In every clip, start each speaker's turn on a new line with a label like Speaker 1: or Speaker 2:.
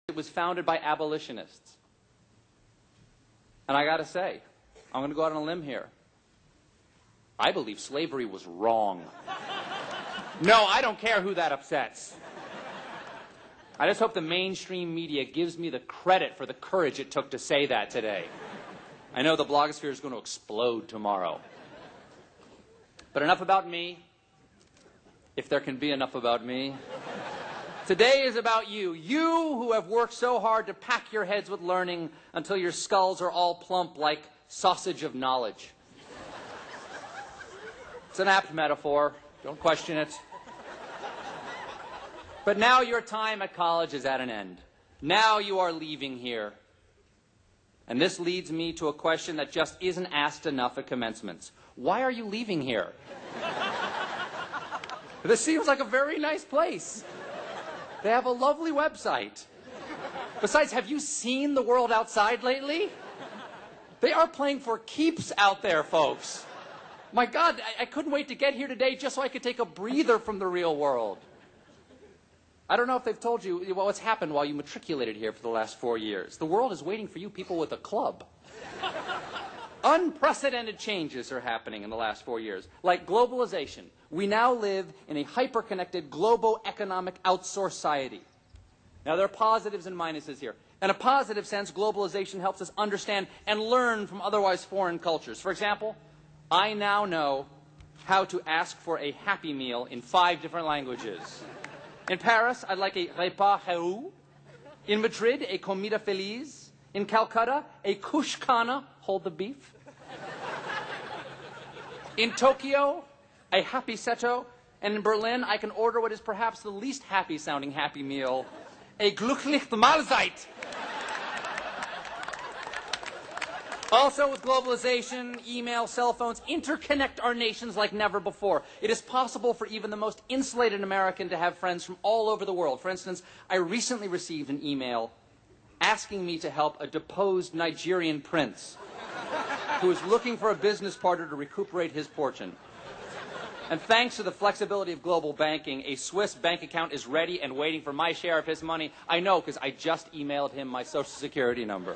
Speaker 1: It was founded by abolitionists. And I got to say, I'm going to go out on a limb here. I believe slavery was wrong. No, I don't care who that upsets. I just hope the mainstream media gives me the credit for the courage it took to say that today. I know the blogosphere is going to explode tomorrow. But enough about me, if there can be enough about me. Today is about you. You who have worked so hard to pack your heads with learning until your skulls are all plump like sausage of knowledge. It's an apt metaphor. Don't question it. But now your time at college is at an end. Now you are leaving here. And this leads me to a question that just isn't asked enough at commencements. Why are you leaving here? This seems like a very nice place. They have a lovely website. Besides, have you seen the world outside lately? They are playing for keeps out there, folks. My God, I couldn't wait to get here today just so I could take a breather from the real world. I don't know if they've told you what's happened while you matriculated here for the last 4 years. The world is waiting for you people with a club. Unprecedented changes are happening in the last 4 years. Like globalization. We now live in a hyper-connected global economic outsourced society. Now, there are positives and minuses here. In a positive sense, globalization helps us understand and learn from otherwise foreign cultures. For example, I now know how to ask for a Happy Meal in 5 different languages. In Paris, I'd like a repas heureux. In Madrid, a comida feliz. In Calcutta, a kushkana, hold the beef. In Tokyo, a happy seto. And in Berlin, I can order what is perhaps the least happy-sounding Happy Meal, a glückliche Mahlzeit. Also, with globalization, email, cell phones interconnect our nations like never before. It is possible for even the most insulated American to have friends from all over the world. For instance, I recently received an email asking me to help a deposed Nigerian prince who is looking for a business partner to recuperate his fortune. And thanks to the flexibility of global banking, a Swiss bank account is ready and waiting for my share of his money. I know, because I just emailed him my Social Security number.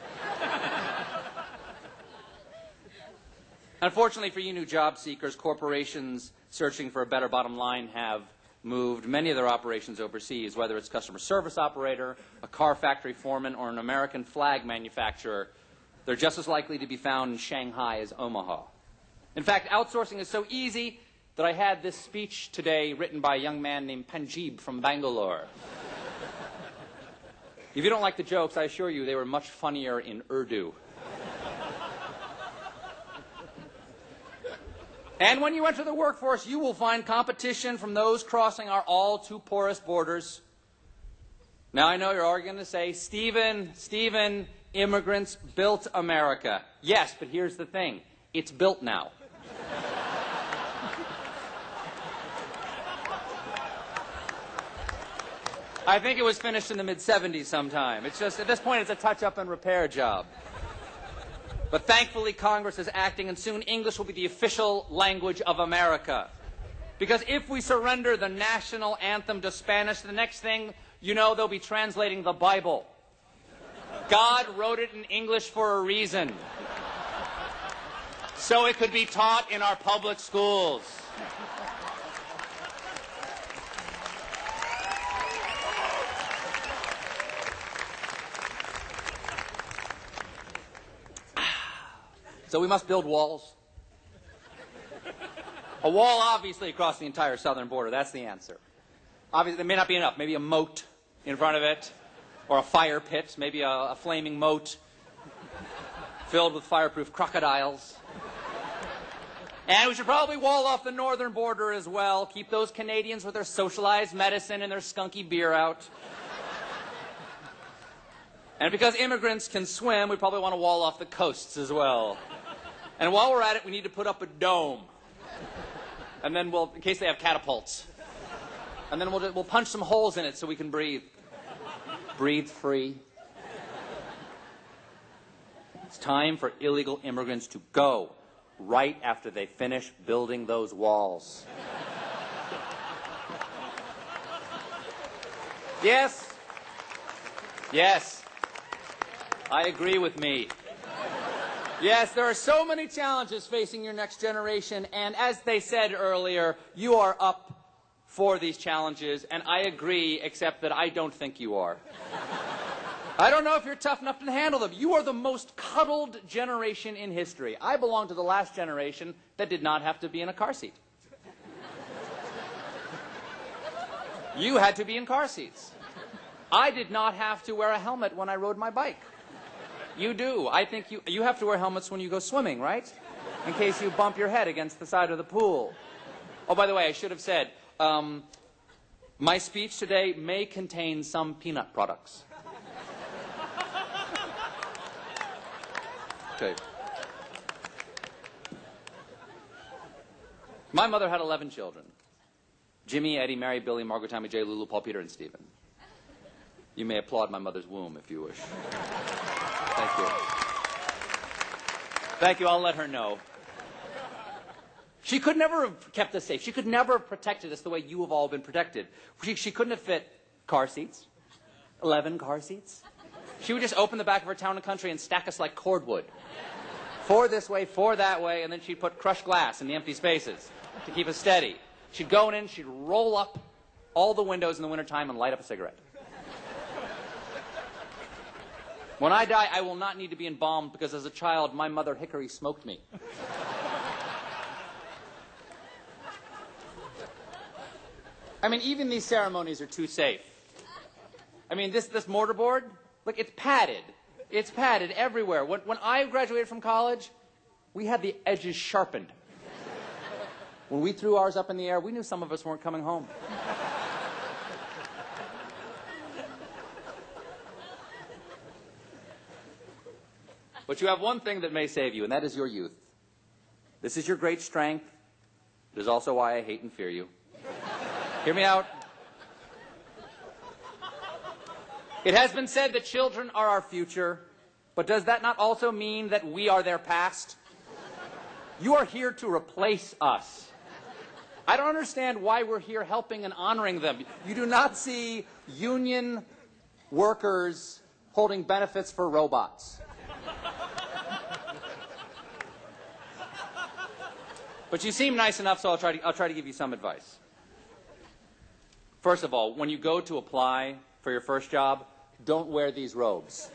Speaker 1: Unfortunately for you new job seekers, corporations searching for a better bottom line have moved many of their operations overseas, whether it's customer service operator, a car factory foreman, or an American flag manufacturer. They're just as likely to be found in Shanghai as Omaha. In fact, outsourcing is so easy that I had this speech today written by a young man named Panjib from Bangalore. If you don't like the jokes, I assure you they were much funnier in Urdu. And when you enter the workforce, you will find competition from those crossing our all too porous borders. Now, I know you're all going to say, Stephen, immigrants built America. Yes, but here's the thing. It's built now. I think it was finished in the mid-'70s sometime. It's just, at this point, it's a touch-up and repair job. But thankfully, Congress is acting, and soon English will be the official language of America. Because if we surrender the national anthem to Spanish, the next thing you know, they'll be translating the Bible. God wrote it in English for a reason. So it could be taught in our public schools. So we must build walls. A wall, obviously, across the entire southern border. That's the answer. Obviously, there may not be enough. Maybe a moat in front of it, or a fire pit, maybe a flaming moat filled with fireproof crocodiles. And we should probably wall off the northern border as well. Keep those Canadians with their socialized medicine and their skunky beer out. And because immigrants can swim, we probably want to wall off the coasts as well. And while we're at it, we need to put up a dome. And then we'll, in case they have catapults. And then we'll punch some holes in it so we can breathe. Breathe free. It's time for illegal immigrants to go right after they finish building those walls. Yes. Yes, I agree with me. Yes, there are so many challenges facing your next generation, and as they said earlier, you are up for these challenges, and I agree, except that I don't think you are. I don't know if you're tough enough to handle them. You are the most cuddled generation in history. I belong to the last generation that did not have to be in a car seat. You had to be in car seats. I did not have to wear a helmet when I rode my bike. You do. I think you have to wear helmets when you go swimming, right? In case you bump your head against the side of the pool. Oh, by the way, I should have said, my speech today may contain some peanut products. Okay. My mother had 11 children. Jimmy, Eddie, Mary, Billy, Margaret, Tommy, Jay, Lulu, Paul, Peter, and Stephen. You may applaud my mother's womb if you wish. Thank you. Thank you. I'll let her know. She could never have kept us safe. She could never have protected us the way you have all been protected. She couldn't have fit car seats, 11 car seats. She would just open the back of her town and country and stack us like cordwood. 4 this way, 4 that way, and then she'd put crushed glass in the empty spaces to keep us steady. She'd go in, she'd roll up all the windows in the wintertime and light up a cigarette. When I die, I will not need to be embalmed because as a child, my mother Hickory smoked me. I mean, even these ceremonies are too safe. I mean, this mortarboard, look, it's padded. It's padded everywhere. When I graduated from college, we had the edges sharpened. When we threw ours up in the air, we knew some of us weren't coming home. But you have one thing that may save you, and that is your youth. This is your great strength. It is also why I hate and fear you. Hear me out. It has been said that children are our future, but does that not also mean that we are their past? You are here to replace us. I don't understand why we're here helping and honoring them. You do not see union workers holding benefits for robots. But you seem nice enough, so I'll try to give you some advice. First of all, when you go to apply for your first job, don't wear these robes.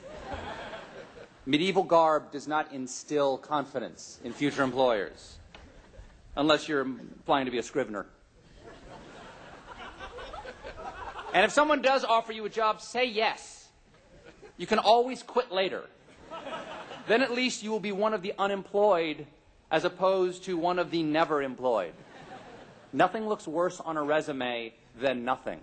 Speaker 1: Medieval garb does not instill confidence in future employers, unless you're applying to be a scrivener. And if someone does offer you a job, say yes. You can always quit later. Then at least you will be one of the unemployed as opposed to one of the never employed. Nothing looks worse on a resume than nothing.